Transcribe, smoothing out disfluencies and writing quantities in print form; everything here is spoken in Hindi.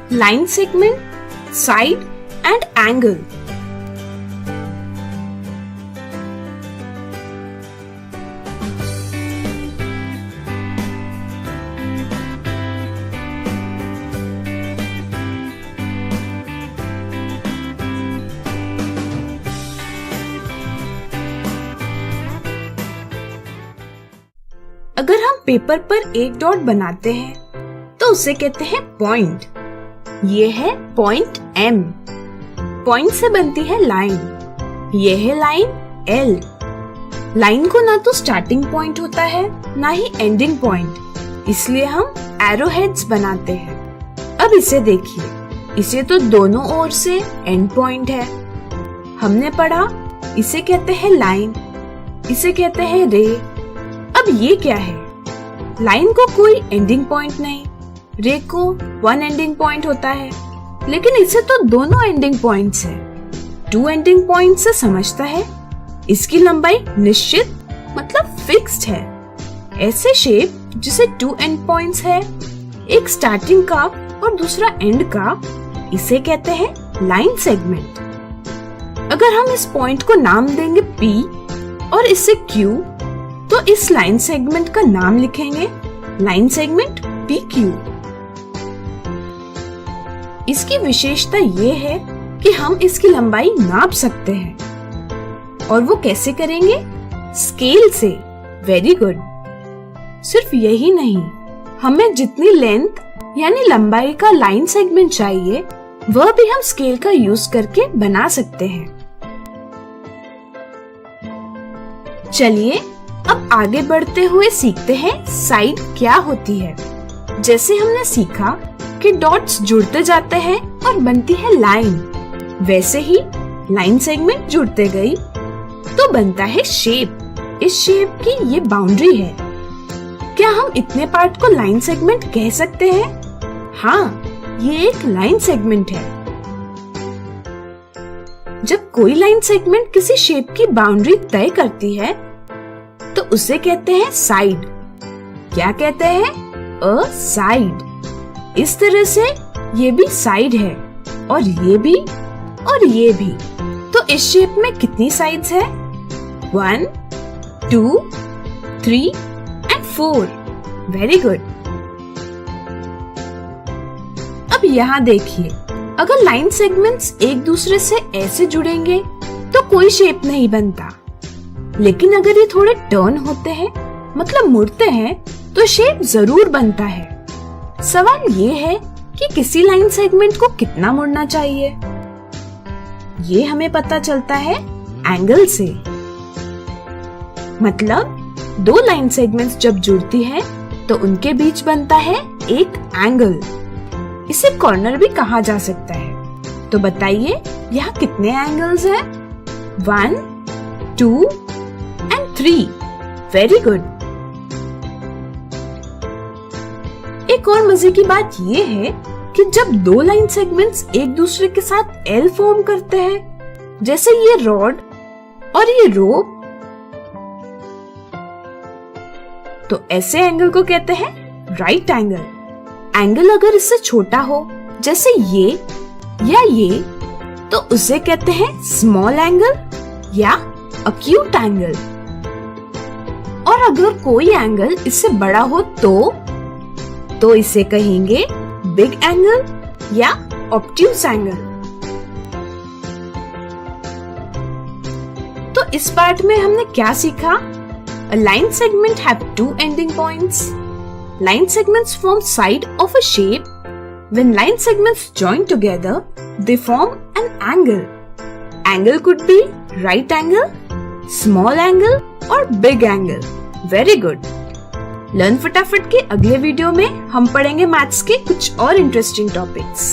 line segment, side and angle. अगर हम पेपर पर एक डॉट बनाते हैं तो उसे कहते हैं पॉइंट। ये है पॉइंट M। पॉइंट से बनती है लाइन। ये है लाइन L। लाइन को ना तो स्टार्टिंग पॉइंट होता है ना ही एंडिंग पॉइंट, इसलिए हम एरो हेड्स बनाते हैं। अब इसे देखिए, इसे तो दोनों ओर से एंड पॉइंट है। हमने पढ़ा इसे कहते हैं लाइन, इसे कहते हैं रे। अब ये क्या है? लाइन को कोई एंडिंग पॉइंट नहीं, रे को वन एंडिंग पॉइंट होता है, लेकिन इसे तो दोनों एंडिंग पॉइंट्स है। टू एंडिंग पॉइंट से समझता है इसकी लंबाई निश्चित मतलब फिक्स्ड है। ऐसे शेप जिसे टू एंड पॉइंट्स है, एक स्टार्टिंग का और दूसरा एंड का, इसे कहते हैं लाइन सेगमेंट। अगर हम इस पॉइंट को नाम देंगे P और इसे Q, तो इस लाइन सेगमेंट का नाम लिखेंगे लाइन सेगमेंट PQ। इसकी विशेषता ये है कि हम इसकी लंबाई नाप सकते हैं। और वो कैसे करेंगे? स्केल से। Very good. सिर्फ यही नहीं, हमें जितनी लेंथ यानी लंबाई का लाइन सेगमेंट चाहिए वह भी हम स्केल का यूज करके बना सकते हैं। चलिए अब आगे बढ़ते हुए सीखते हैं साइड क्या होती है। जैसे हमने सीखा कि डॉट्स जुड़ते जाते हैं और बनती है लाइन, वैसे ही लाइन सेगमेंट जुड़ते गई तो बनता है शेप। इस शेप की ये बाउंड्री है। क्या हम इतने पार्ट को लाइन सेगमेंट कह सकते हैं? हाँ, ये एक लाइन सेगमेंट है। जब कोई लाइन सेगमेंट किसी शेप की बाउंड्री तय करती है तो उसे कहते हैं साइड। क्या कहते हैं? अ साइड। इस तरह से ये भी साइड है और ये भी। तो इस शेप में कितनी साइड्स है? 1, 2, 3 and 4। Very good. अब यहाँ देखिए, अगर लाइन सेगमेंट्स एक दूसरे से ऐसे जुड़ेंगे तो कोई शेप नहीं बनता, लेकिन अगर ये थोड़े टर्न होते हैं मतलब मुड़ते हैं तो शेप जरूर बनता है। सवाल ये है कि किसी लाइन सेगमेंट को कितना मुड़ना चाहिए। ये हमें पता चलता है एंगल से। मतलब दो लाइन सेगमेंट्स जब जुड़ती है तो उनके बीच बनता है एक एंगल। इसे कॉर्नर भी कहा जा सकता है। तो बताइए यहाँ कितने एंगल्स हैं? 1, 2 and 3। Very good. एक और मजे की बात ये है कि जब दो लाइन सेगमेंट्स एक दूसरे के साथ एल फॉर्म करते हैं, जैसे ये रॉड और ये रोप, तो ऐसे एंगल को कहते हैं राइट एंगल। एंगल अगर इससे छोटा हो, जैसे ये या ये, तो उसे कहते हैं स्मॉल एंगल या अक्यूट एंगल। और अगर कोई एंगल इससे बड़ा हो तो इसे कहेंगे बिग एंगल या ऑब्ट्यूस एंगल। तो इस पार्ट में हमने क्या सीखा? A line segment have two ending points. Line segments form side of a shape. When line segments join together, they form an angle. Angle could be right angle, small angle or big angle. Very good. Learn फटाफट के अगले वीडियो में हम पढ़ेंगे मैथ्स के कुछ और इंटरेस्टिंग टॉपिक्स।